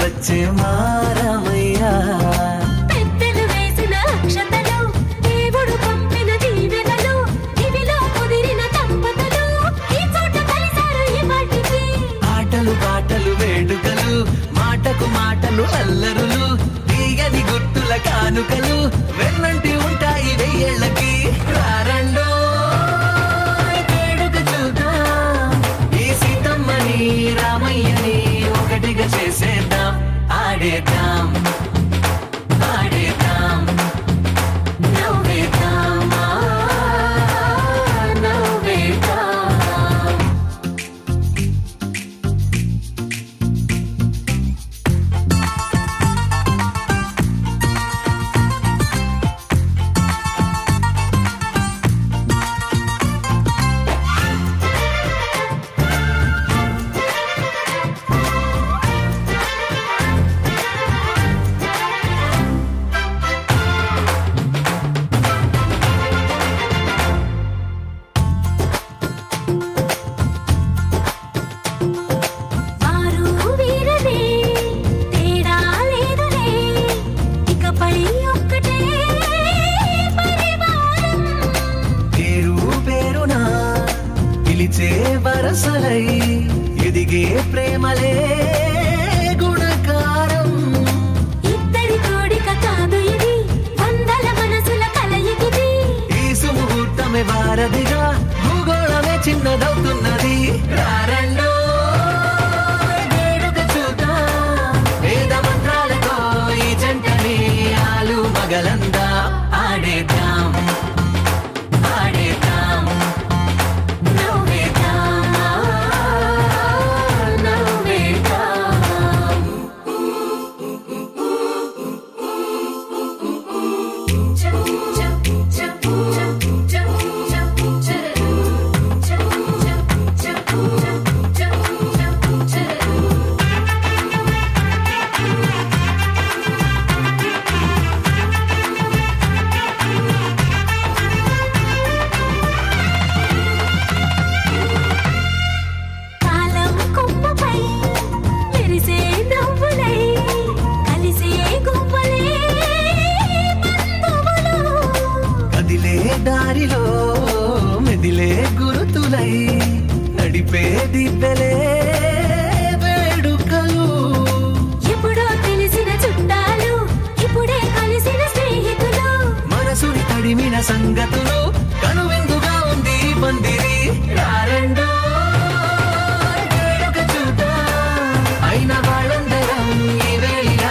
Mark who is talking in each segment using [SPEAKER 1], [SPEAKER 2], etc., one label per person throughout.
[SPEAKER 1] వచ్చే మారమయ్యా
[SPEAKER 2] పెద్దలు వేసిన అక్షతలు దేవుడు పంపిన దీవెనలు ఇవిలో కుదిరిన దంపతులు ఈ చోట కలిసారు ఈ వాటికి
[SPEAKER 1] ఆటలు పాటలు వేడుకలు మాటకు మాటలు అల్లరులు తీయని గుర్తుల కానుకలు వెన్నంటి ఉంటాయి వెయ్యేళ్ళకి రారండో వేడుక చూద్దాం ఈ సీతమ్మని రామయ్యని ఒకటిగా చేసేద్దాం ఆడేద్దాం ఆడేద్దాం నవ్వేద్దాం నవ్వేద్దాం వరసలై ఎదిగే ప్రేమలే గుణకారం
[SPEAKER 2] ఇద్దరి కోడిక కాదు ఇది వందల మనసుల కలయికిది
[SPEAKER 1] ఈ సుముహూర్తమే వారధిగా భూగోళమే చిన్నదవుతున్నది రారండో వేడుక చూద్దాం వేద మంత్రాలతో ఈ జంటని ఆలు మగలందా ఆడేద్దాం ఆడేద్దాం దారిలో మెదిలే గురుతులై నడిపే దివ్వెలే వేడుకలు
[SPEAKER 2] ఎప్పుడో తెలిసిన చుట్టాలు ఇప్పుడే కలిసిన స్నేహితులు
[SPEAKER 1] మనసుని తడిమిన సంగతులు కనువిందుగా ఉంది పందిరి రారండో వేడుక చూద్దాం అయిన వాళ్ళందరం ఈ వేళ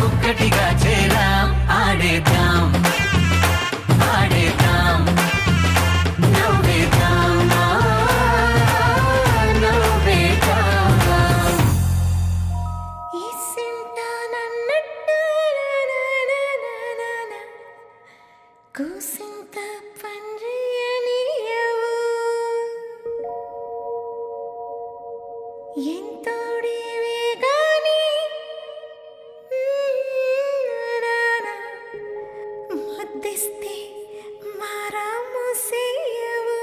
[SPEAKER 1] ఒక్కటిగా చేరాం ఆడేద్దాం ఆడేద్దాం నవ్వేద్దాం నవ్వేద్దాం
[SPEAKER 2] ఈ సింట నన్నట్టు కూసింత పండ్రియనియవు ఎంతోడివే గాని ముద్దిస్తే మారాము సేయవు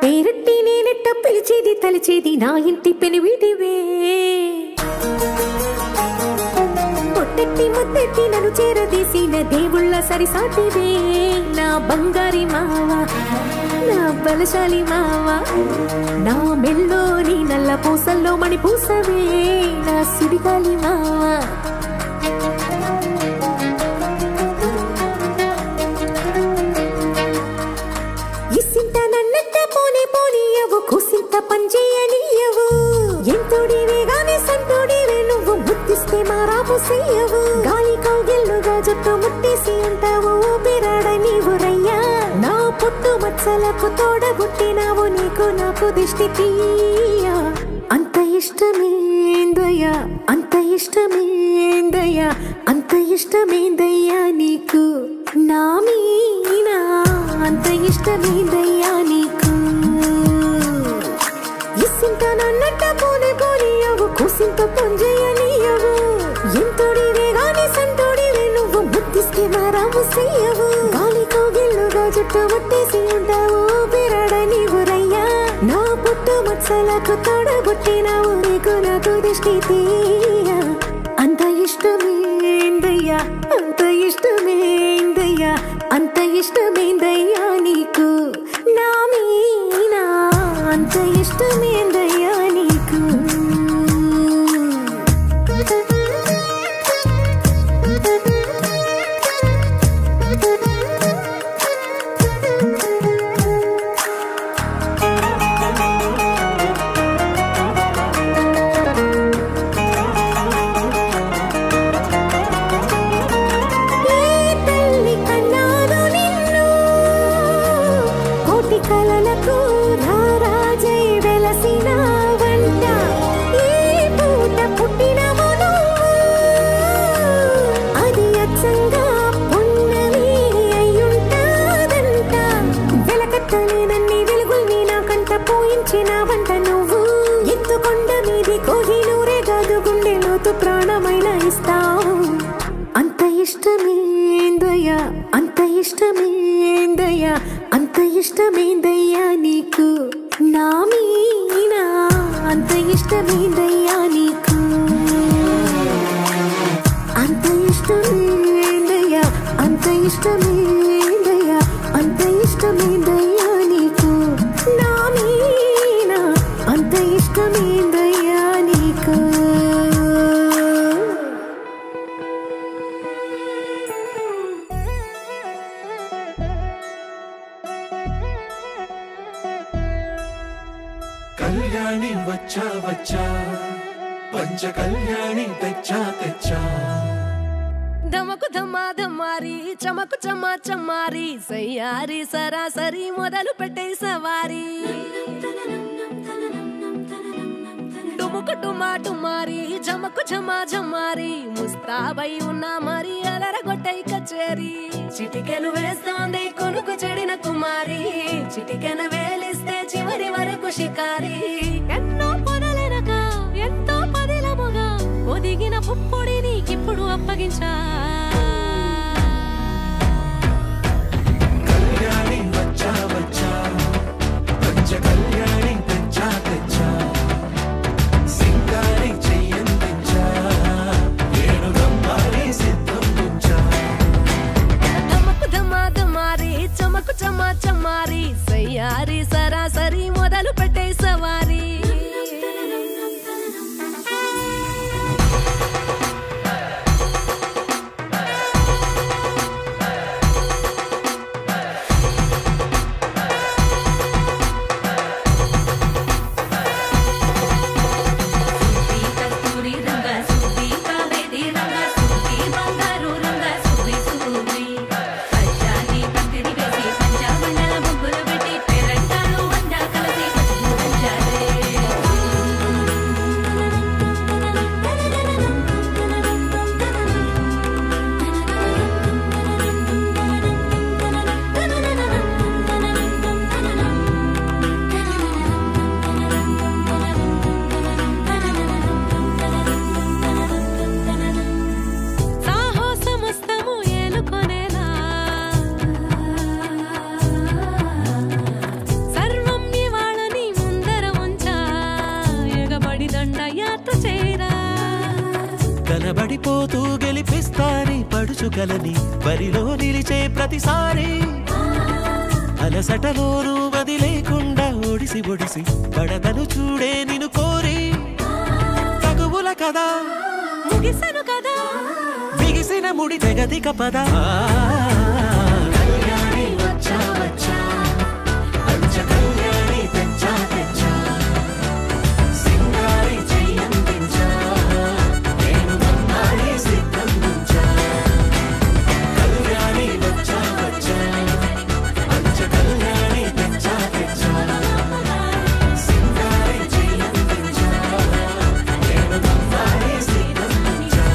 [SPEAKER 2] పేరట్టి నేనెట్ట పిలిచేది తలిచేది నా ఇంటి పెనివిటివే పొట్టెట్టి ముద్దెట్టి నన్ను చేరదీసిన దేవుళ్ళ సరిసాటివే నా బంగారి మావా నా బలశాలి మావా నా మెల్లోని నల్ల పూసల్లో మణి పూసవే నా సుడిగాలి మావా ఇసింత నన్నట్ట పోనీ పోనీయవు కూసింత పంచేయనియవు ఎంతోడివే గాని సంతోడివే నువ్వు ముద్దిస్తే మారాము సేయవు గాలి కౌగిల్లుగా జుట్టు ముట్టేసి ఉంటావు ఊపిరాడ నీవు రయ్యా నా పుట్టు మచ్చలకు తోడబుట్టినావు నీకు నాకు దిష్టి తీయ అంత ఇష్టమేందయ్యా అంత ఇష్టమేందయ్యా అంత ఇష్టమేందయ్యా నీకు నా మీనా అంత ఇష్టమేందయ్యా నీకు ఇసింత నన్నట్ట పోనీ పోనీయవు కూసింత పంజేయని నాకు తోడబుట్టినావు నీకు నాకు దిష్టి తీయ అంత ఇష్టమేందయ్యా అంత ఇష్టమేందయ్యా అంత ఇష్టమేందయ్యా నీకు నా మీనా అంత ఇష్టమేందయ్యా నీకు ప్రాణమైన ఇస్తావు అంత ఇష్టమేందయ్యా అంత ఇష్టమేందయ్యా అంత ఇష్టమేందయ్యా నీకు నా మీనా అంత ఇష్టమేందయ్యా నీకు అంత ఇష్టమేందయ్యా అంత ఇష్టమేందయ్యా అంత ఇష్టమేందయ్యా నీకు నా మీనా అంత ఇష్టమేందయ్యా నీకు
[SPEAKER 3] కళ్యాణి వచ్చా వచ్చా పంచ కళ్యాణి తెచ్చా తెచ్చా
[SPEAKER 4] ధమకు ధమా ధమారి చమకు చమా చమారి సయ్యారి సరాసరి మొదలు పెట్టే సవారి డుముకు టుమా టుమారి చమకు ఝమా ఝమారి ముస్తాబై ఉన్నా మరి అలరగొట్టై కచేరి చిటికెను వేస్తోంది కొనుకు చెడిన కుమారి చిటికెను వేలిస్తే చివరి వరకు షికారి ఎన్నో పొదలెనక ఎంతో పదిలముగా ఒదిగిన పుప్పొడి నీకిప్పుడు అప్పగించా
[SPEAKER 3] కళ్యాణి వచ్చా వచ్చా పంచ కళ్యాణి తెచ్చా తెచ్చా సింగారి చెయ్యందించా ఏడు గమ్మారి సిద్ధందించా
[SPEAKER 4] ధమకు ధమా ధమారి చమకు చమా చమారి సయ్యారి సరాసరి మొదలు పెట్టే సవారి
[SPEAKER 1] కనబడిపోతూ గెలిపిస్తాని పడుచుకలని బరిలో నిలిచే ప్రతిసారి అలసటలోనూ వదిలేకుండా ఒడిసి ఒడిసి పడతను చూడే నిన్ను కోరి తగువుల కదా
[SPEAKER 4] ముగిసెను కదా
[SPEAKER 1] బిగిసిన ముడి తెగదిక పద
[SPEAKER 3] కళ్యాణి వచ్చా వచ్చా పంచ కళ్యాణి తెచ్చా తెచ్చా సింగారి చెయ్యందించా నేను గమ్మారి సిద్ధందించా కళ్యాణి వచ్చా వచ్చా పంచ కళ్యాణి తెచ్చా తెచ్చా సింగారి చెయ్యందించా నేను గమ్మారి సిద్ధందించా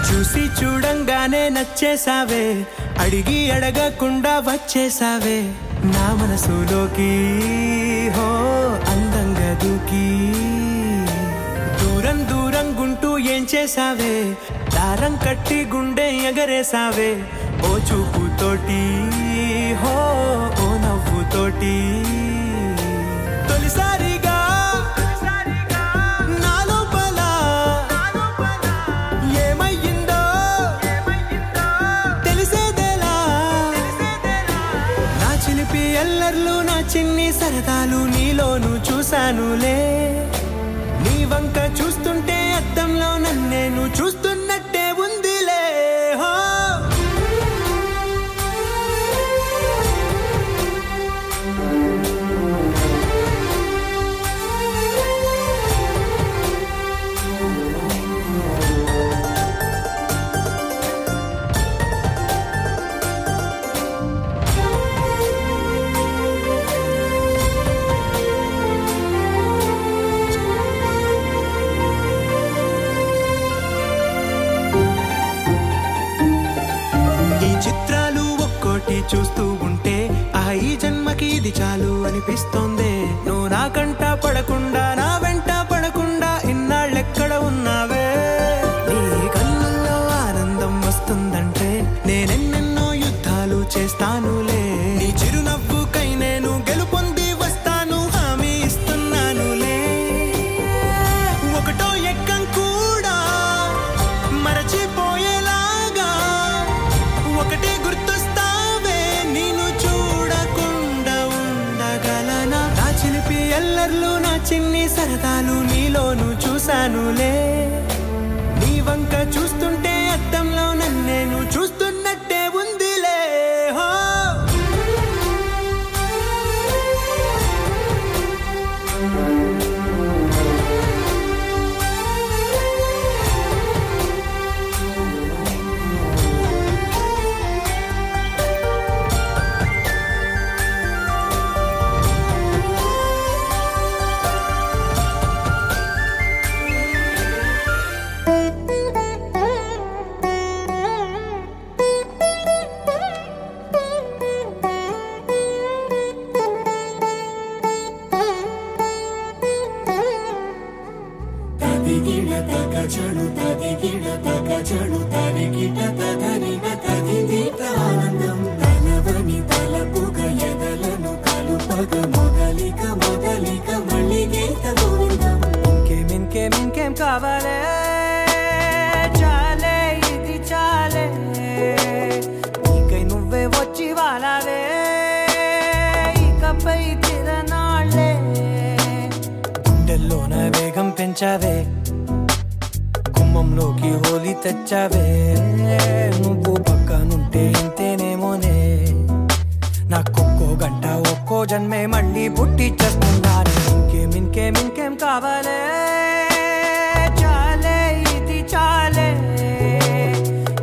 [SPEAKER 1] చూసి చూడంగానే నచ్చేసావే అడిగి అడగకుండా వచ్చేసావే నా మనసులోకి హో అందంగా దూకి దూరం దూరం గుంటూ ఏం చేసావే దారం కట్టి గుండె ఎగరేసావే ఓ చూపుతోటి హో ఓ నవ్వుతోటి తొలిసారిగా నా లోపల ఏమయ్యిందో తెలిసేదేలా నా చిలిపి ఎల్లర్లు నా చిన్ని సరదాలు నీలోను చూశానులే నీ వంక చూస్తుంటే అద్దంలో నన్నేను చూస్తున్నట్టే ఉందిలే హో చూస్తూ ఉంటే ఈ జన్మకి ఇది చాలు అనిపిస్తోంది నువ్వు నా కంట పడకుండా నా వెంట పడకుండా ఇన్నాళ్ళెక్కడ ఉన్నావే నీ కళ్ళల్లో ఆనందం వస్తుందంటే నేనెన్నెన్నో యుద్ధాలు చేస్తానులే నీ చిరునవ్వుకై నేను గెలుపొంది వస్తాను హామీ ఇస్తున్నానులే ఒకటో ఎక్కం కూడా మరచిపోయేలాగా ఒకటే గుర్తొస్తా ఎల్లర్లు నా చిన్ని సరదాలు నీలోను చూశానులే నీ వంక చూస్తుంటే అద్దంలో నన్నేను చూస్తున్నట్టే ఉందిలే హో ఇంకేం కావాలే చాలే ఇది చాలే నీకై నువ్వే వచ్చి వాలావే ఇకపై తిరనాళ్ళే గుండెల్లోన వేగం పెంచావే గుమ్మంలోకి హోలీ తెచ్చావే నువ్వు పక్కనుంటే ఇంతేనేమోనే నాకొక్కో గంట ఒక్కో జన్మే మళ్ళీ పుట్టి చేస్తున్నాను ఇంకేం కావాలే చాలే ఇది చాలే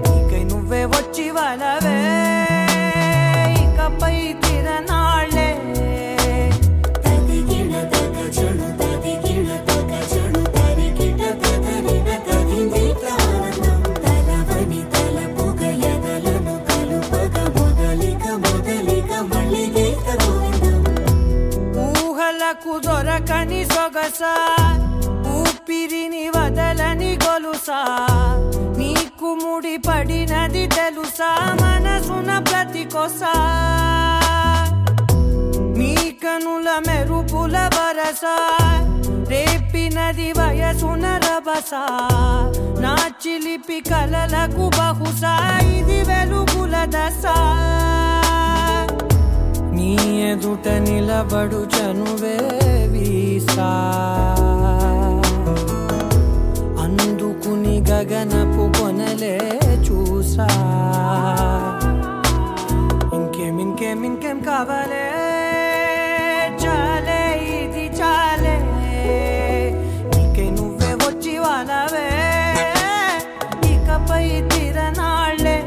[SPEAKER 1] నీకై నువ్వే వచ్చి వాలవే ఇకపై తిరనాళ్ళే ఊహలకు దొరకని సొగసా ఊపిరిని వదలని గొలుసా నీకు ముడి పడినది తెలుసా మనసున ప్రతి కొసా నీ కనుల మెరుపుల వరసా రేపినది వయసున రభసా నా చిలిపి కలలకు బహుశా ఇది వెలుగుల దశ నీ ఎదుట నిలబడు చనువే వీసా అందుకుని గగనపు కొనలే చూసా ఇంకేం కావాలే చాలే ఇది చాలే నీకై నువ్వే వచ్చి వాలవే ఇకపై తిరనాళ్ళే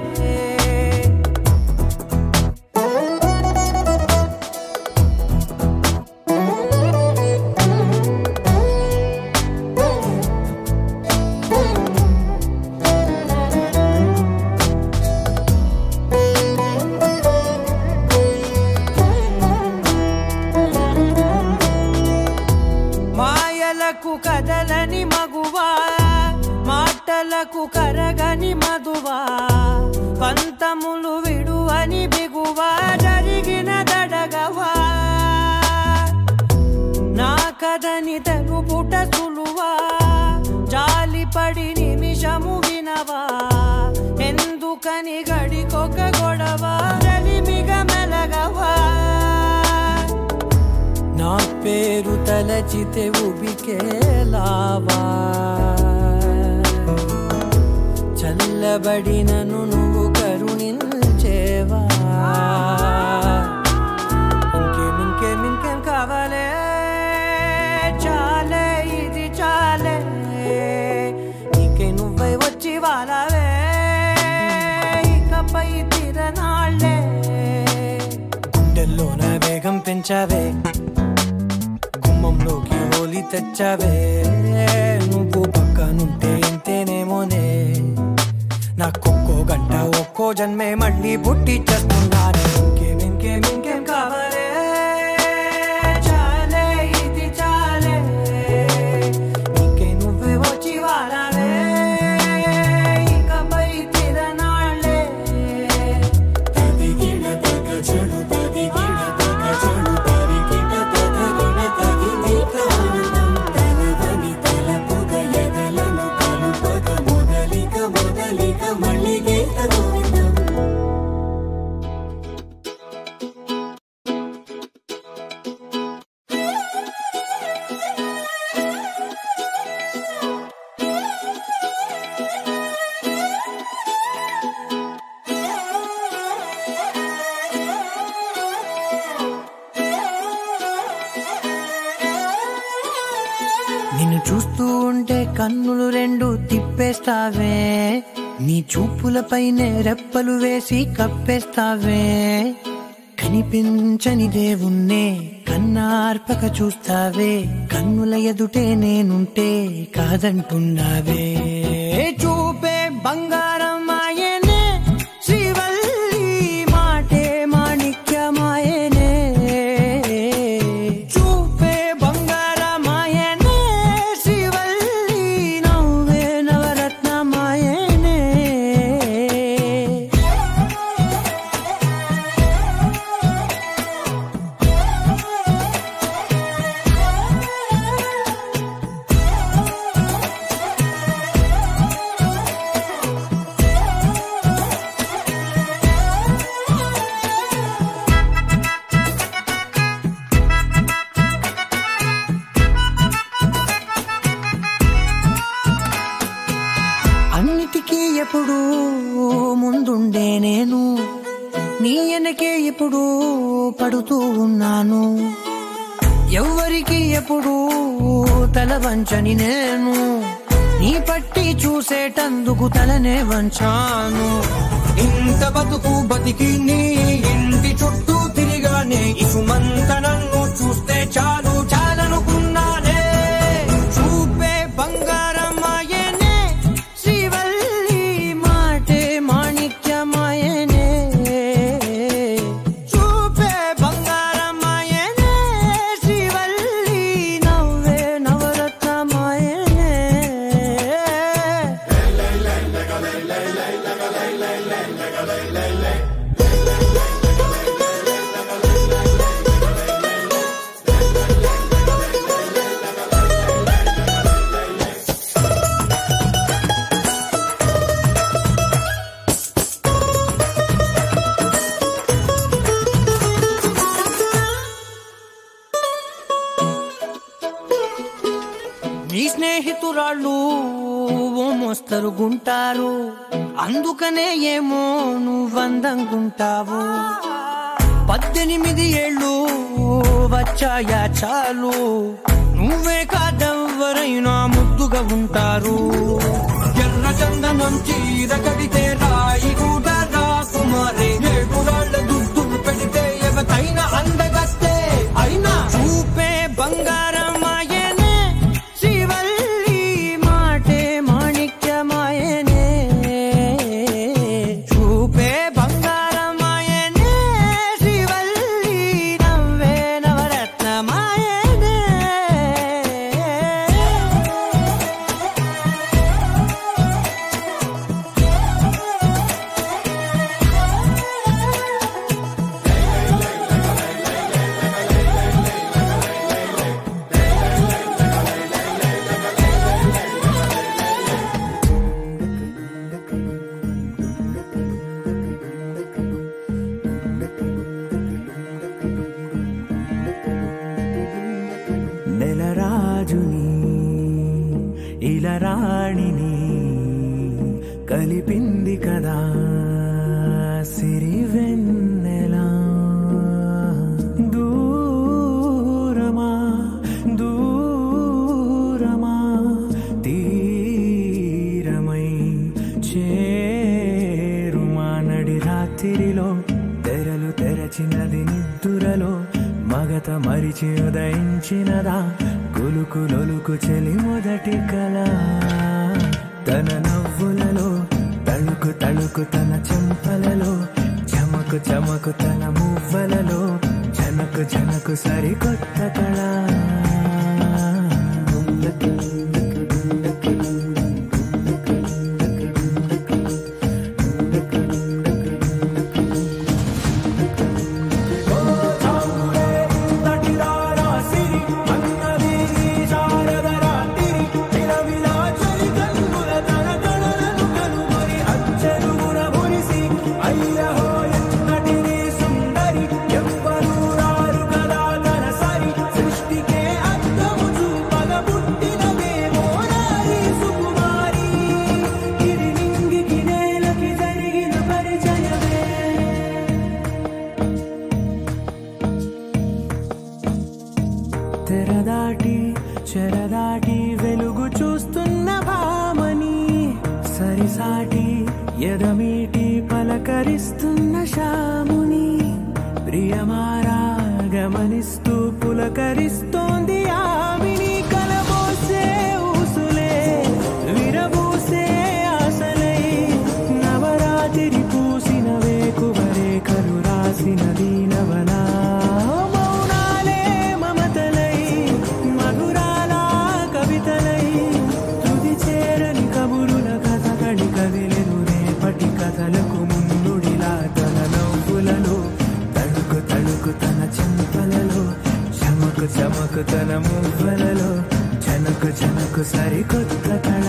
[SPEAKER 1] కవులకు కరగని మధువా పంతములు విడువని బిగువా జరిగిన దడగవా నా కదని తెలుపుట సులువా జాలిపడి నిమిషము వినవా ఎందుకని గడికొక గొడవ రలిమిగ మెలగవా నా పేరు తలచితే ఉబికేలావా చల్లబడినను నువ్వు కరుణించేవా ఇంకేం కావాలే చాలే ఇది చాలే నీకే నువ్వై వచ్చి వాలవే ఇకపై తిరనాళ్ళే గుండెల్లోన వేగం పెంచావే గుమ్మంలోకి హోలీ తెచ్చావే నువ్వు పక్కనుంటే ఎంతేనేమోనే నాకొక్కో గంట ఒక్కో జన్మే మళ్ళీ పుట్టి చేస్తున్నాను ఇంకేం కావాలే చాలే ఇది చాలే నీకే నువ్వే వచ్చి వారాలే ఇకపై తిరనాళ్ళే
[SPEAKER 3] తదిగిన తగ చెడు తదిగిన తగ చెడు తరిగిన తగగిన తగిదిక ఆనందం తలవని తలపుగ ఎదలను కలుపగ మొదలిక మళ్ళీ గీత గోవిందం
[SPEAKER 1] నిన్ను చూస్తూ ఉంటే కన్నులు రెండు తిప్పేస్తావే నీ చూపులపైనే రెప్పలు వేసి కప్పేస్తావే కనిపించని దేవుణ్ణే కన్నార్పక చూస్తావే కన్నుల ఎదుటే నేనుంటే కాదంటున్నావే చూపే బంగారం ఆయనే శ్రీవల్లి మాటే మాణిక్యమాయనే చూపే బంగారమాయనే శ్రీవల్లి నవ్వే నవరత్నమాయనే అన్నిటికీ ఎప్పుడు ముందుండే నేను నీ వెనకే ఎప్పుడు పడుతూ ఉన్నాను ఎవ్వరికి ఎప్పుడు తల వంచని నేను నీ పట్టి చూసేటందుకు తలనే వంచాను ఇంత బతుకు బతికి నీ ఇంటి చుట్టూ తిరిగానే ఇసుమంత నన్ను చూస్తే చాలు చాలనుకున్నానే చూపే బంగారమాయనే శ్రీవల్లి మాటే మాణిక్యమాయనే చూపే బంగారమాయనే శ్రీవల్లి నవ్వే నవరత్నమాయనే నీ స్నేహితురాళ్ళు ఓ మోస్తరుగుంటారు అందుకనే ఏమో నువ్వందంగుంటావు 18 ఏళ్ళు వచ్చాయా చాలు నువ్వే కాదెవ్వరైనా ముద్దుగా ఉంటారు ఎర్ర చందనం చీర కడితే రాయి కూడా రాకుమారే 7 రాళ్ళ దుద్దులు పెడితే ఎవతైనా అందగస్తే అయినా చూపే బంగారమాయనే శ్రీవల్లి మాటే మాణిక్యమాయనే చూపే బంగారమాయనే శ్రీవల్లి నవ్వే నవరత్నమాయనే కలిపింది కదా సిరి వెన్నెలా దూరమా దూరమా తీరమై చేరుమా నడి రాత్రిలో తెరలు తెరచినది నిద్దురలో మగత మరిచి ఉదయించినదా కులుకులొలుకు చెలి మొదటి కళ తన నవ్వులలో తళుకు తళుకు తన చెంపలలో చమకు చమకు తన మువ్వలలో జనకు జనకు సరికొత్త కళ తెరదాటి చెరదాటి వెలుగు చూస్తున్న భామని సరిసాటి ఎదమీటి పలకరిస్తున్న శాముని ప్రియమారా గమనిస్తూ పులకరిస్తోంది ఆవిని కలబోసే ఊసులే విరబూసే ఆశలై నవరాత్రి పూసిన వేకువరేఖలు రాసిన దీనవనా కథలకు ముందుడిలా తన నవ్వులలో తళుకు తళుకు తన చెంపలలో చమకు చమకు తన మువ్వలలో జనకు జనకు సరికొత్త కళ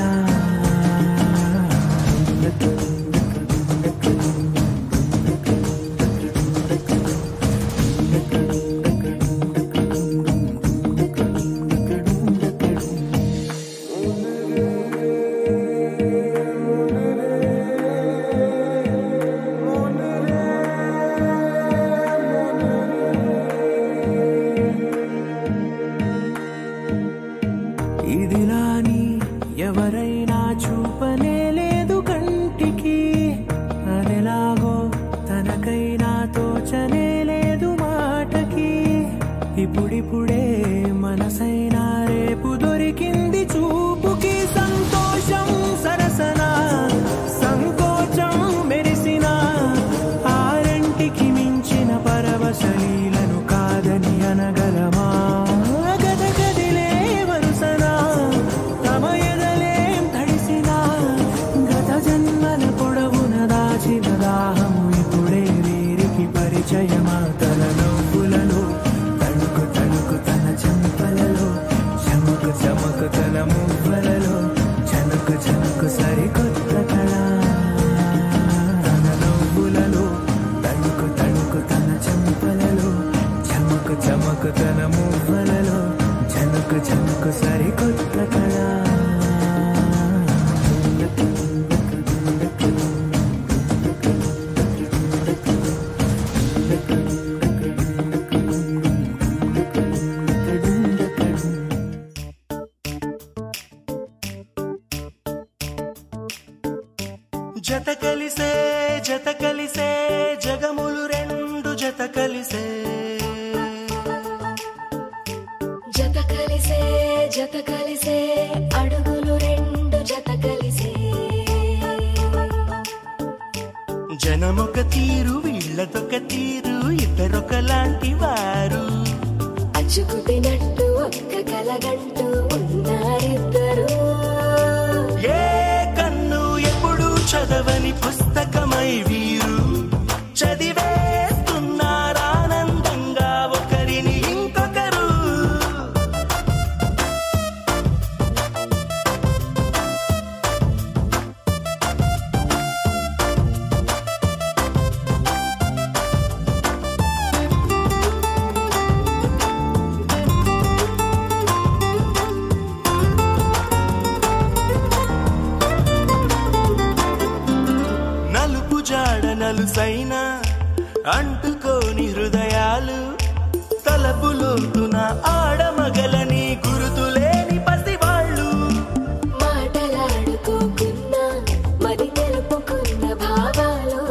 [SPEAKER 1] ఇదిలాని ఎవరైనా చూపనే లేదు కంటికి అదెలాగో తనకైనా తోచనే లేదు మాటకి ఇప్పుడిప్పుడే మనసైనా రేపు దొరికింది చూపుకి సంతోషం సరసన సంకోచం మెరిసిన ఆరంటికి మించిన పరవశలీలను కాదని అనగలమా దాహము ఇప్పుడే వీరికి పరిచయమా తన నవ్వులలో తణుకు తణుకు తన చెంపలలో చమకు చమకు తన మువ్వలలో చనుకు చనుకు సరికొత్త కళ తన నవ్వులలో తణుకు తణుకు తన చెంపలలో చమకు చమకు తన మువ్వలలో చనుకు చనుకు సరికొత్త కళ జత కలిసే జగములు రెండు జత కలిసే
[SPEAKER 4] జత కలిసే అడుగులు రెండు జత కలిసే
[SPEAKER 1] జనమొక తీరు వీళ్ళదొక తీరు ఇద్దరొకలాంటి వారు
[SPEAKER 4] అచ్చుకుతినట్టు ఒక్క కలగంటూ ఉన్నారిద్దరు
[SPEAKER 1] ఏ కన్ను ఎప్పుడు చదవని పుస్తకమై వీరు చదివేస్తున్నారానందంగా ఒకరిని ఇంకొకరు అలుసైనా అంటుకోని హృదయాలు తలపులోతున ఆడమగలని గురుతులేని పసివాళ్ళు
[SPEAKER 4] మాటలాడుకోకున్నా మరి తెలుపుకున్న భావాలు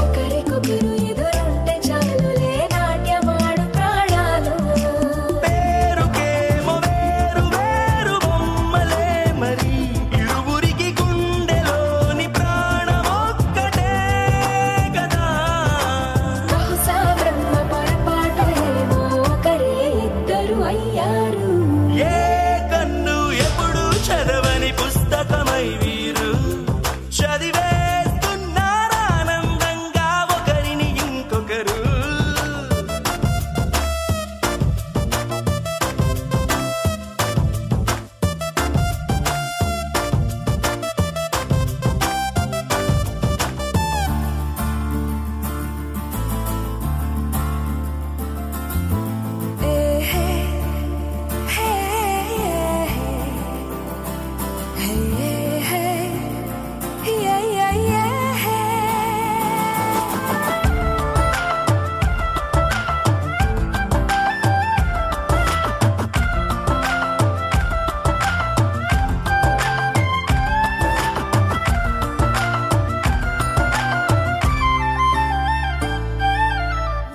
[SPEAKER 4] ఒకరికొకరు ఎదురుంటే చాలులే నాట్యమాడు ప్రాణాలు
[SPEAKER 1] పేరుకేమో వేరు వేరు బొమ్మలే మరి ఇరువురికి గుండెలోని ప్రాణమొక్కటే కదా
[SPEAKER 4] బహుశా బ్రహ్మ పొరపాటు ఏమో ఒకరే ఇద్దరు అయ్యారు
[SPEAKER 1] ఏ కన్ను ఎప్పుడు చదవని పుస్తకమై వీరు చదివేస్తున్నారానందంగా ఒకరిని ఇంకొకరు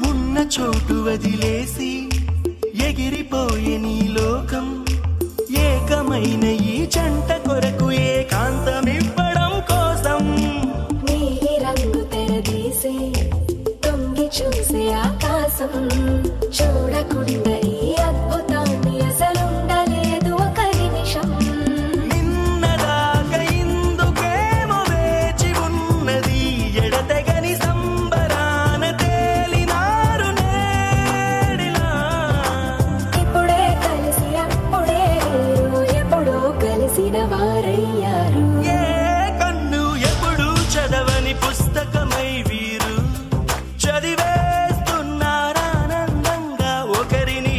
[SPEAKER 1] ఉన్న చోటు వదిలేసి ఎగిరిపోయే నీ లోకం ఏకమైన ఈ జంట కొరకు ఏకాంతమివ్వడం కోసం
[SPEAKER 4] నీలి రంగు తెరదీసి తొంగి చూసే ఆకాశం చూడకుండా ఈ అద్భుతాన్ని అసలుండలేదు ఒక నిమిషం
[SPEAKER 1] నిన్నదాకా ఇందుకేమో వేచి ఉన్నది ఎడతెగని సంబరాన తేలినారు నేడిలా
[SPEAKER 4] ఇప్పుడే కలిసి అప్పుడే వీరు ఎప్పుడో కలిసిన వారయ్యారు
[SPEAKER 1] ఏ కన్ను ఎప్పుడు చదవని పుస్తకమై వీరు చదివేస్తున్నారానందంగా ఒకరిని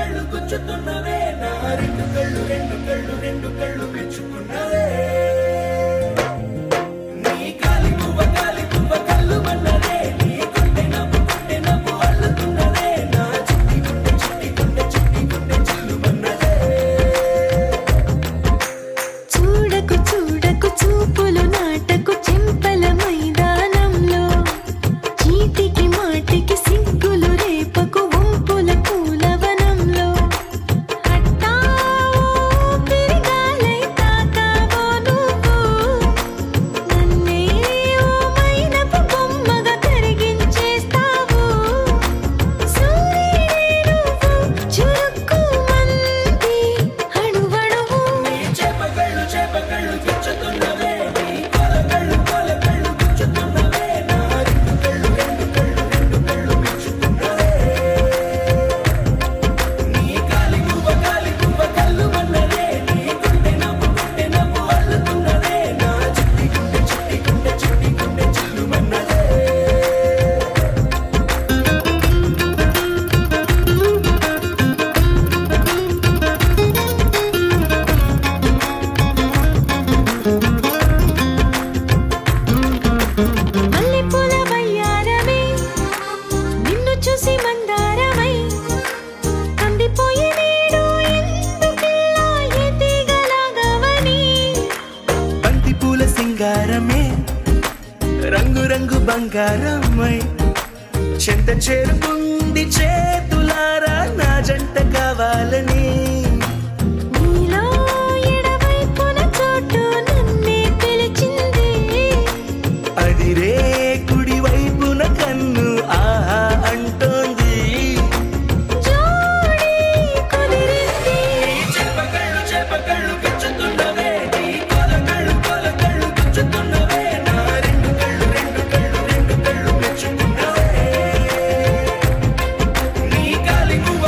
[SPEAKER 1] కళ్ళు గుచ్చుతున్నవే నా రెండు కళ్ళు మెచ్చుకున్నవే నీ కాలి పువ్వ కళ్ళు మన్నదే నీ గుండె నవ్వు అల్లుతున్నదే నా చిట్టి గుండె చిల్లు మన్నదే
[SPEAKER 4] చూడకు చూపులు నాటకు చెంపల మైదానంలో చీటికి మాటికి సిగ్గులు రేపకు వంపుల పూలవనంలో అట్టావో పెరిగాలై తాకావో నువ్వు నన్నే ఓ మైనపు బొమ్మగా కరిగించేస్తావు సూర్యుడే నువ్వు చురుక్కుమంది అణువణువు
[SPEAKER 1] నీ చేపకళ్ళు గుచ్చుతున్నవే నీ కోలకళ్ళు గుచ్చుతున్నవే నా రెండు కళ్ళు మెచ్చుకున్నవే నీ కాలి పువ్వ కళ్ళు మన్నదే నీ గుండె నవ్వు అల్లుతున్నదే నా చిట్టి గుండె చిల్లు మన్నదే
[SPEAKER 4] మల్లెపూల వయ్యారమే నిన్ను చూసి మందారమై కందిపోయి నేడు ఎందుకిలా ఎదిగలాగవని
[SPEAKER 1] బంతి పూల సింగారమే రంగు బంగారమై చెంత చేరుకుంది చేతులారా నా జంట కావాలని
[SPEAKER 4] నీలో ఎడవైపున చోటు నన్నే పిలిచింది
[SPEAKER 1] అదిరే కుడి వైపున కన్ను ఆహా అంటోంది
[SPEAKER 4] జోడి కుదిరింది
[SPEAKER 1] చేపకళ్ళు గుచ్చుతున్నవే నీ కోలకళ్ళు గుచ్చుతున్నవే నా రెండు కళ్ళు మెచ్చుకున్నవే నీ కాలి పువ్వ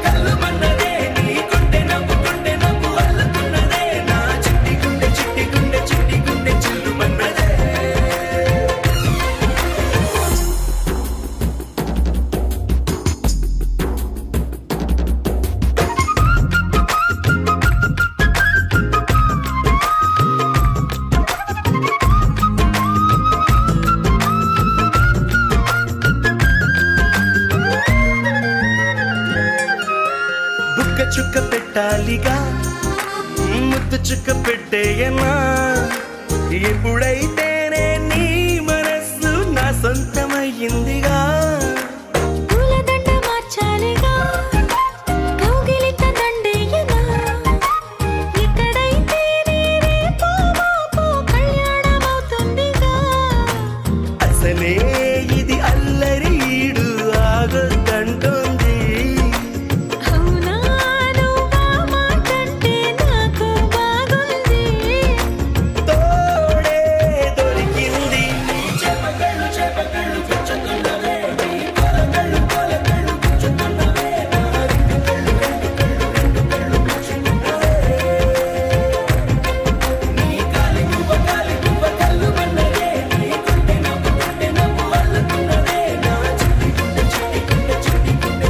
[SPEAKER 1] కళ్ళు మన్నదే నీ గుండె నవ్వు అల్లుతున్నదే నా చిట్టి గుండె చిల్లు మన్నదే బుక్క చుక్క పెట్టాలిగా ముద్దు చుక్క పెట్టేయనా ఎప్పుడైతేనే నీ మనస్సు నా సొంతమయ్యిందిగా
[SPEAKER 4] పూలదండ మార్చాలిగా కౌగిలిత దండేయనా ఎక్కడైతేనే రేపో మాపో కళ్యాణమవుతుందిగా
[SPEAKER 1] అసలే ఇది అల్లరి ఈడు ఆగొద్దంటోంది
[SPEAKER 4] అవునా నువ్వా మాటంటే నాకు బాగుంది
[SPEAKER 1] తోడే దొరికింది నీ చేపకళ్ళు గుచ్చుతున్నవే నీ కోలకళ్ళు గుచ్చుతున్నవే నా రెండు కళ్ళు మెచ్చుకున్నవే నీ కాలి పువ్వ కళ్ళు మన్నదే నీ గుండె నవ్వు అల్లుతున్నదే నా చిట్టి గుండె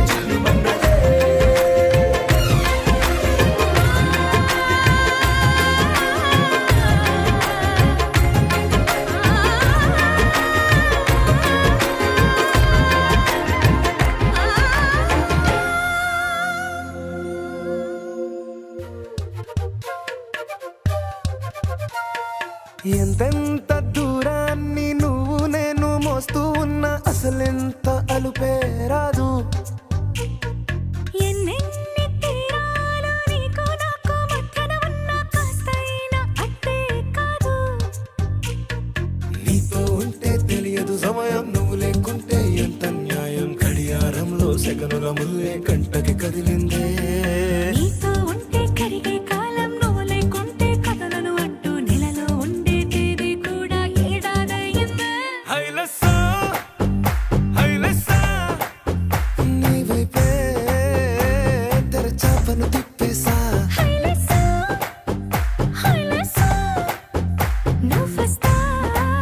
[SPEAKER 1] చిల్లు మన్నదే
[SPEAKER 5] ఎంతెంత దూరాన్ని నువ్వు నేను మోస్తూ ఉన్నా అసలెంత అలుపే రాదు
[SPEAKER 4] ఎన్నెన్ని తీరాలు నీకు నాకు మధ్యన ఉన్న కాస్తైనా అట్టే కాదు
[SPEAKER 5] నీతో ఉంటే తెలియదు సమయం నువ్వు లేకుంటే ఎంత న్యాయం గడియారంలో సెకనుల ముల్లే కంటకి కదిలిందే
[SPEAKER 4] నీతో ఉంటే కరిగే కాలం నువ్వు లేకుంటే కథలను అంటూ నెలలో ఉండే తేదీ కూడా ఏడాదయ్యిందే
[SPEAKER 1] హైలెస్సా
[SPEAKER 5] నీ వైపే తెరచాపను తిప్పేసా
[SPEAKER 4] హైలెస్సా నువ్వొస్తావని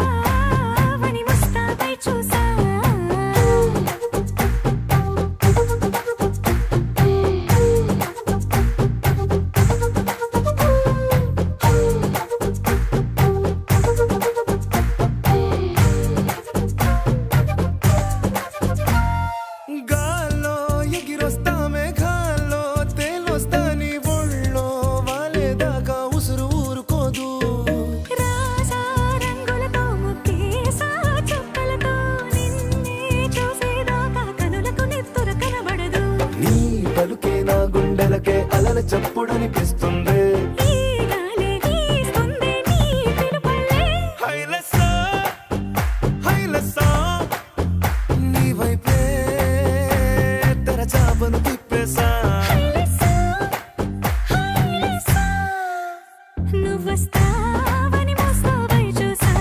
[SPEAKER 4] ముస్తాబై చూసా
[SPEAKER 5] పక్కకే అలల చప్పుడనిపిస్తుంది.
[SPEAKER 4] ఈ గాలి వీస్తుంది నీ పిలుపులే.
[SPEAKER 5] హైలెస్సా హైలెస్సా నీ వైపే తెరచాపను తిప్పేసా.
[SPEAKER 4] హైలెస్సా, హైలెస్సా, నువ్వొస్తావని మోస్తావై చూసా.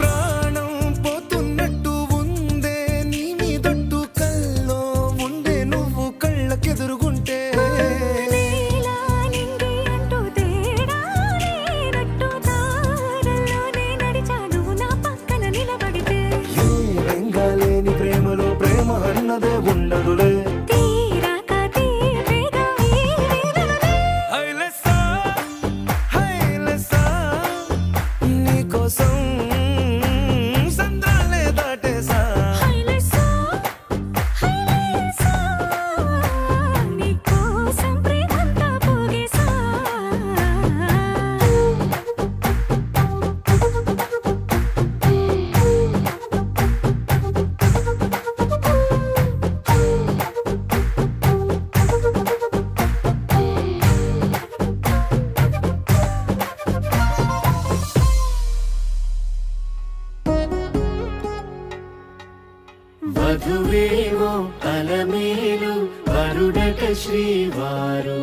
[SPEAKER 5] ప్రాణం పోతున్నట్టు ఉందే నీ మీదొట్టు కల్లో ఉండే నువ్వు కళ్ళకెదురుగుంటే.
[SPEAKER 4] నేలా నింగి అంటూ తేడా లేనట్టు దారుల్లోనే నడిచా నువ్వు నా పక్కన నిలబడితే.
[SPEAKER 5] ఏ బెంగాలేని ప్రేమలో ప్రేమ అన్నదే ఉండదులే.
[SPEAKER 4] తీరాక తీపిగా ఈ వేదనలే.
[SPEAKER 5] హైలెస్సా హైలెస్సా నీకోసం సంద్రాలే దాటేసా.
[SPEAKER 4] హైలెస్సా, హైలెస్సా, నీకోసం ప్రేమంతా పోగేసా.
[SPEAKER 3] వధువేమో అలమేలు వరుడట శ్రీవారు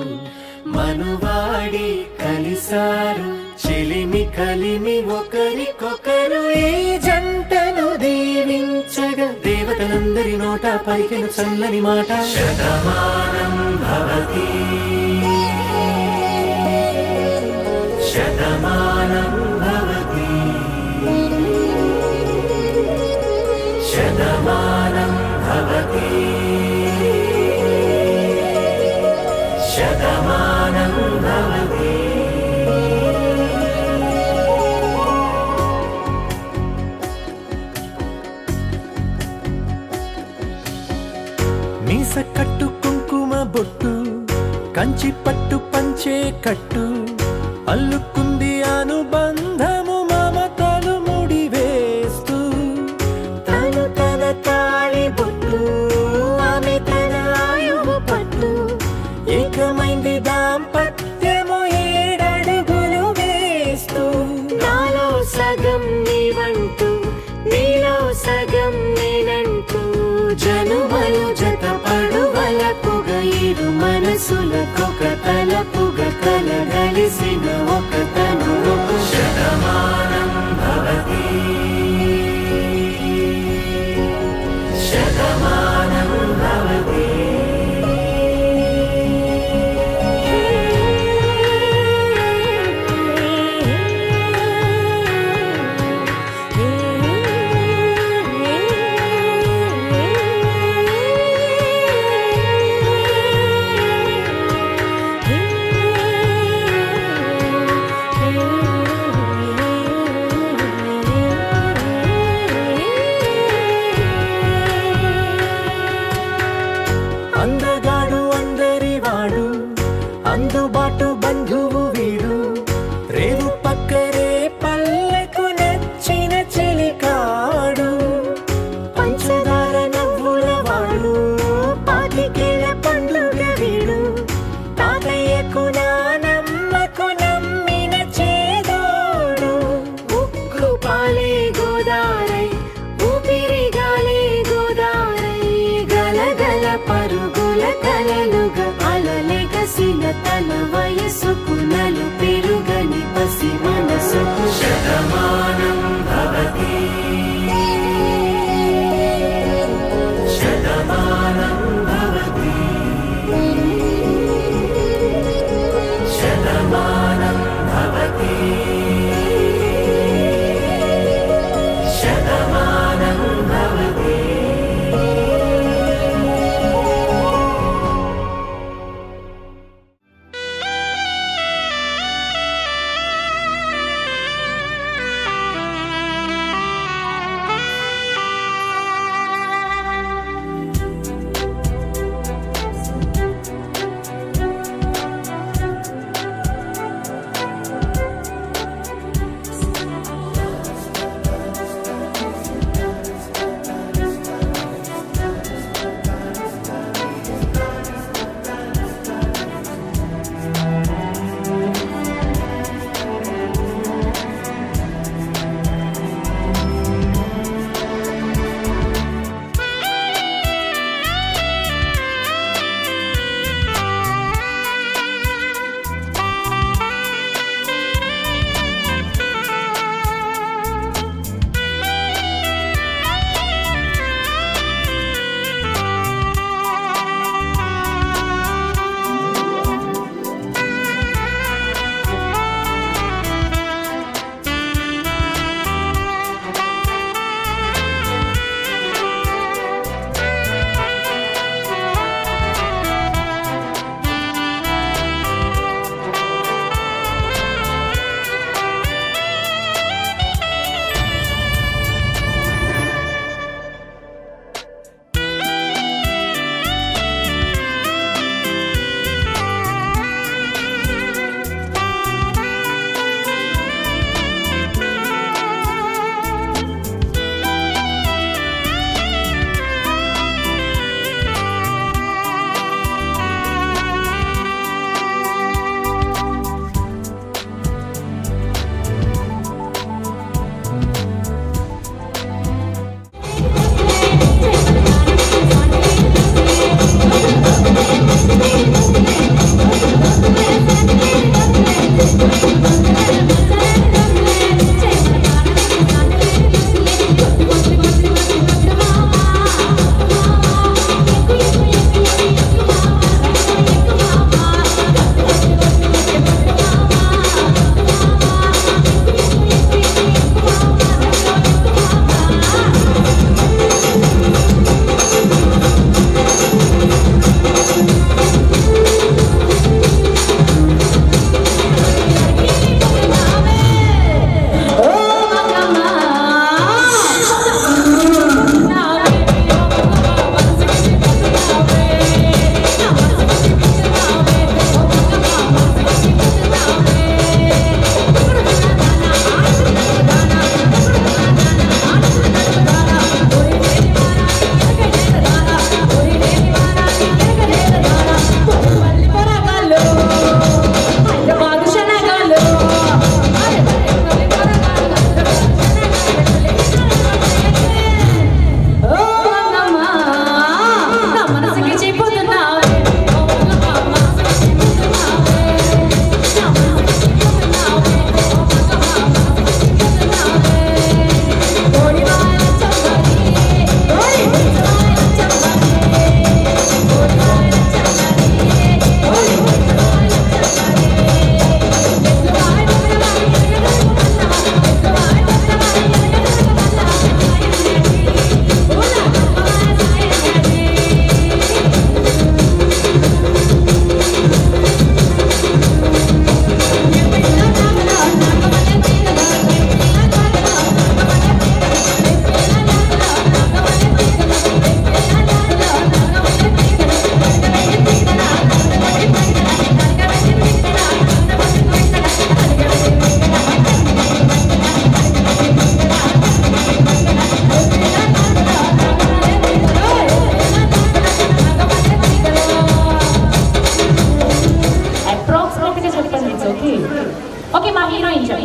[SPEAKER 3] మనువాడి కలిసారు చెలిమి కలిమి ఒకరికొకరు ఈ జంటను దీవించగా దేవతలందరి నోట పలికిన చల్లని మాట శతమానం భవతి శతమానం భవతి శతమానం భవతి శతమానం భవతి. మీస కట్టు కుంకుమ బొట్టు కంచి పట్టు పంచే కట్టు అల్లుకుంది అనుబంధము మమతలు ముడివేస్తూ. తను తన తాళి బొట్టు ఆమె తన ఆయువు పట్టు ఏకమైంది దాంపత్యము 7 అడుగులు వేస్తూ. నాలో సగం నీవంటూ నీలో సగం నేనంటూ జనుమలు జతపడు వలపుగ ఇరు మనసులకొక తలపుగ కలగలిసిన ఒక తనువు శతమానం భవతి శతమానం భవతి. అందగాడు అందరివాడు అందుబాటు బంధువు వీడు రేవు పక్కరే పల్లెకు నచ్చిన చెలికాడు పంచదార నవ్వుల వాడు పాతికేల పండుగ వీడు తాతయ్యకు నానమ్మకు నమ్మిన చేదోడు ఉక్కు పాలే గోదారై ఊపిరి గాలే గోదారై గలగల పరుగుల కలలుగా అలలెగసిన తన వయసుకు నలు పెరుగని పసి మనసుకు శతమానం భవతి శతమానం భవతి శతమానం భవతి శతమానం భవతి.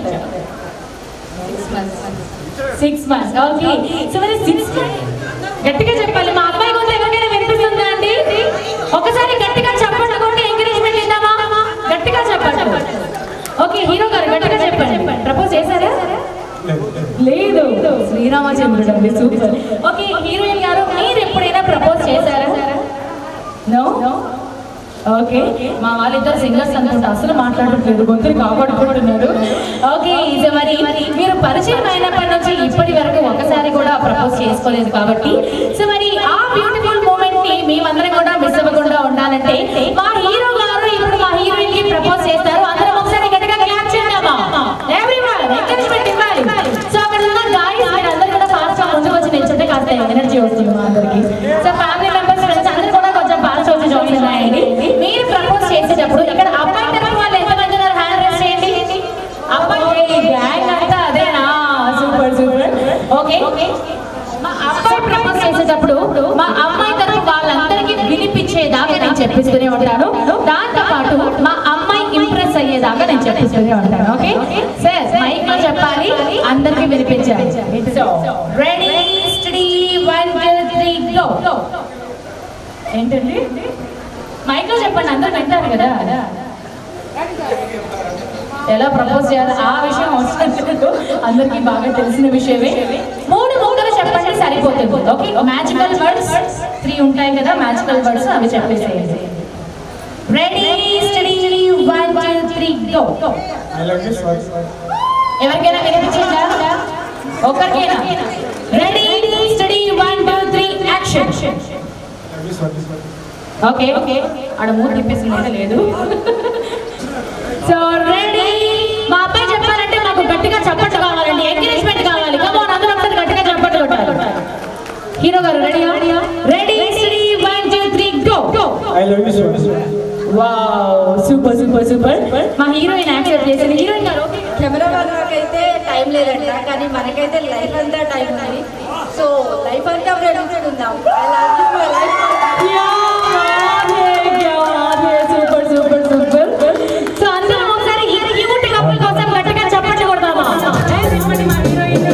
[SPEAKER 6] ఇచ్చారు 6 months. ఓకే, సో మరి 6 months గట్టిగా చెప్పాలి. మా అబ్బాయి కొంత ఎవరికైనా వినిపిస్తుందా అండి? ఒకసారి గట్టిగా చెప్పండి, కొట్టి ఎంకరేజ్మెంట్ ఇద్దామా? గట్టిగా చెప్పండి. ఓకే, హీరో గారు గట్టిగా చెప్పండి. ప్రపోజ్ చేశారా? లేదు, శ్రీరామచంద్రుడు అండి. సూపర్. ఓకే, హీరోయిన్ గారు మీరు ఎప్పుడైనా ప్రపోజ్ చేశారా? నో. ఓకే, మా వాళ్ళిద్దరు సింగర్స్ అనుకుంటా, అసలు మాట్లాడట్లేదు, గొంతులు కాపాడుకుంటున్నారు. ఓకే, ఇది మరి మీరు పరిచయం అయినప్పటి నుంచి ఇప్పటి వరకు ఒకసారి కూడా ప్రపోజ్ చేసుకోలేదు కాబట్టి, సో మరి ఆ బ్యూటిఫుల్ మూమెంట్ ని మేమందరం కూడా మిస్ అవ్వకుండా ఉండాలంటే మా హీరో గారు ఇప్పుడు మా హీరోయిన్ కి ప్రపోజ్ చేస్తారు. అందరం ఒకసారి గట్టిగా క్లాప్ చేద్దామా? ఎవ్రీవన్ ఎంకరేజ్మెంట్ ఇవ్వాలి. సో అక్కడ ఉన్న గాయస్ మీరందరూ కూడా ఫాస్ట్ గా ముందుకు వచ్చి నిల్చుంటే కాస్త ఎనర్జీ వస్తుంది మా అందరికి. సో ఫ్యామిలీ మెంబర్స్ ఫ్రెండ్స్ అందరూ కూడా కొంచెం ఫాస్ట్ వచ్చి జాయిన్ అయ్యండి. మీరు ప్రపోజ్ చేసేటప్పుడు ఇక్కడ అబ్బాయి తరఫు వాళ్ళు ఎంతమంది ఉన్నారు? హ్యాండ్ రైజ్ చేయండి. అబ్బాయి గ్యాంగ్ అంతా అదేనా? Super super. ఓకే, మా అబ్బాయి ప్రపోజ్ చేసేటప్పుడు మా అమ్మాయి తరఫు వాళ్ళందరికీ వినిపించేదాకా నేను చెప్పిస్తూనే ఉంటాను. దాంతో పాటు మా అమ్మాయి ఇంప్రెస్ అయ్యేదాకా నేను చెప్పిస్తూనే ఉంటాను. ఓకే సార్, మైక్ లో చెప్పాలి, అందరికీ వినిపించాలి. So ready steady 1 2 3 go. ఏంటండి మైక్ లో చెప్పండి, అందరూ వింటారు కదా. ఎలా ప్రపోజ్ చేయాలి ఆ విషయం అవసరం లేదు, అందరికీ బాగా తెలిసిన విషయమే. 3 ముక్కలు చెప్పండి సరిపోతుంది. ఓకే, మ్యాజికల్ వర్డ్స్ 3 ఉంటాయి కదా, మ్యాజికల్ వర్డ్స్ అవి చెప్పేసేయండి. Ready steady 1 2 3 go. ఎవరికైనా వినిపించిందా? ఒకరికైనా? Ready steady 1 2 3 action. ఓకే, ఆడ మూడు తిప్పేసింది లేదు. సో రెడీ, మా అబ్బాయి చెప్పాలంటే మాకు గట్టిగా చప్పట్లు కావాలండి, ఎంకరేజ్మెంట్ కావాలి. కమోన్ అందరూ ఒకసారి గట్టిగా చప్పట్లు కొట్టాలి. హీరో గారు ready? Ready 1 2 3 go. Wow, super super super. మా హీరోయిన్ యాక్సెప్ట్ చేసింది. హీరోయిన్ గారు
[SPEAKER 7] కెమెరా వాళ్ళకైతే టైం లేదంట, కానీ మనకైతే లైఫ్ అంతా టైం ఉంది. సో లైఫ్ అంతా ప్రేమించుకుందాం.
[SPEAKER 6] Super super super. సో అందరం ఒకసారి ఈ క్యూట్ కపుల్ కోసం గట్టిగా చప్పట్లు కొడదామా? చెప్పండి మా హీరోయిన్.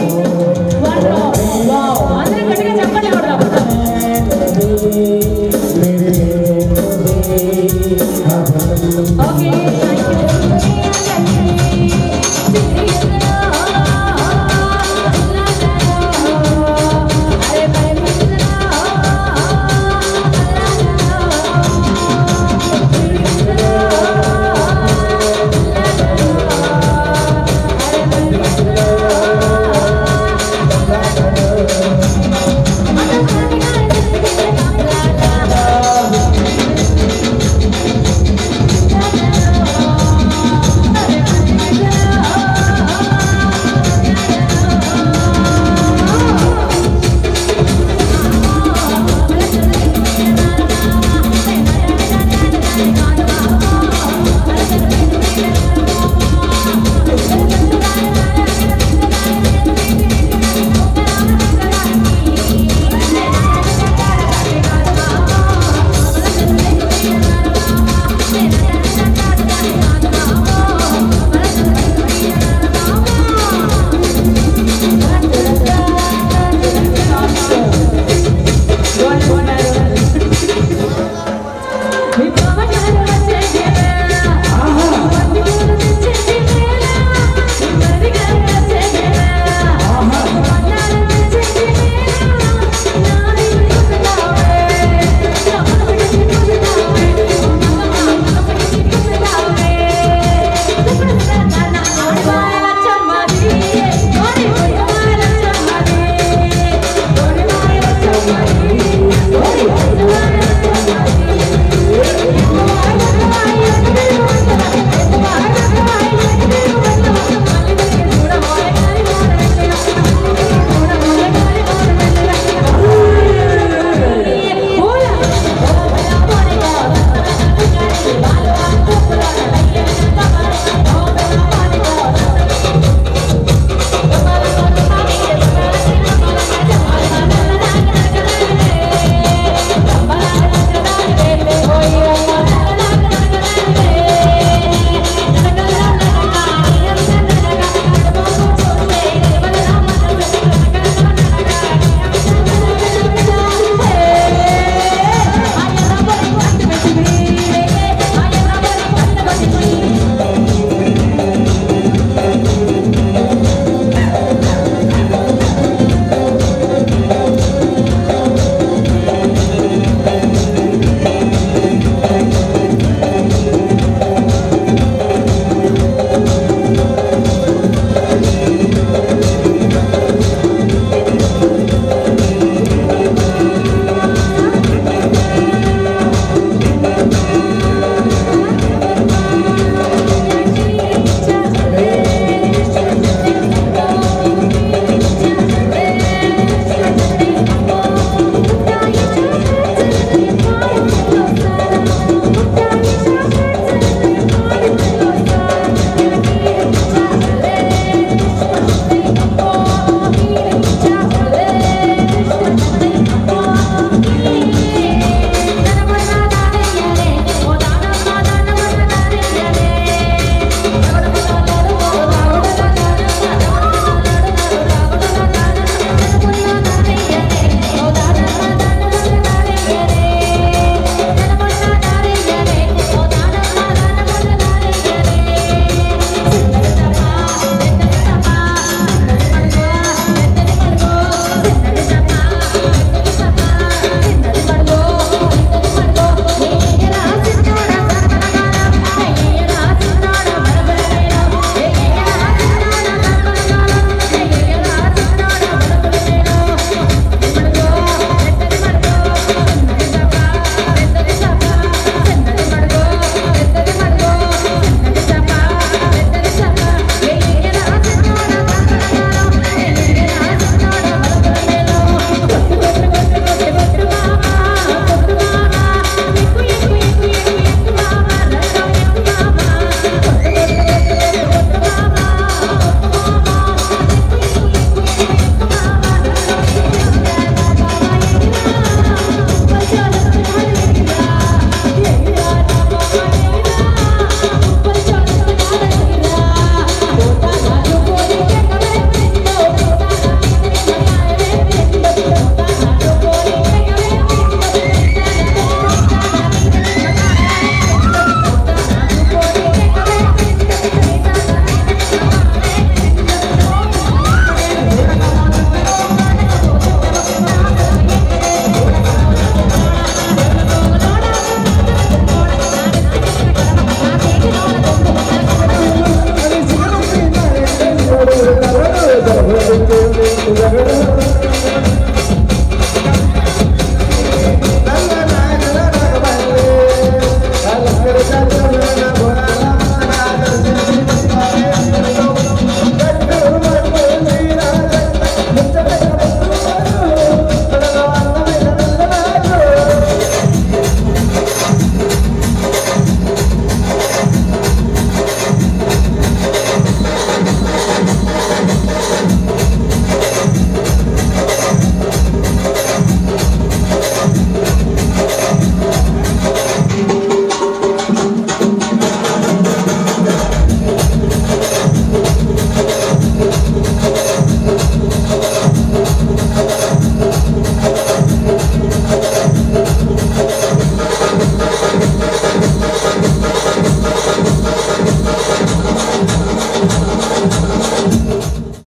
[SPEAKER 6] వావ్, అందరం గట్టిగా చప్పట్లు కొడదాం. Okay, thank you.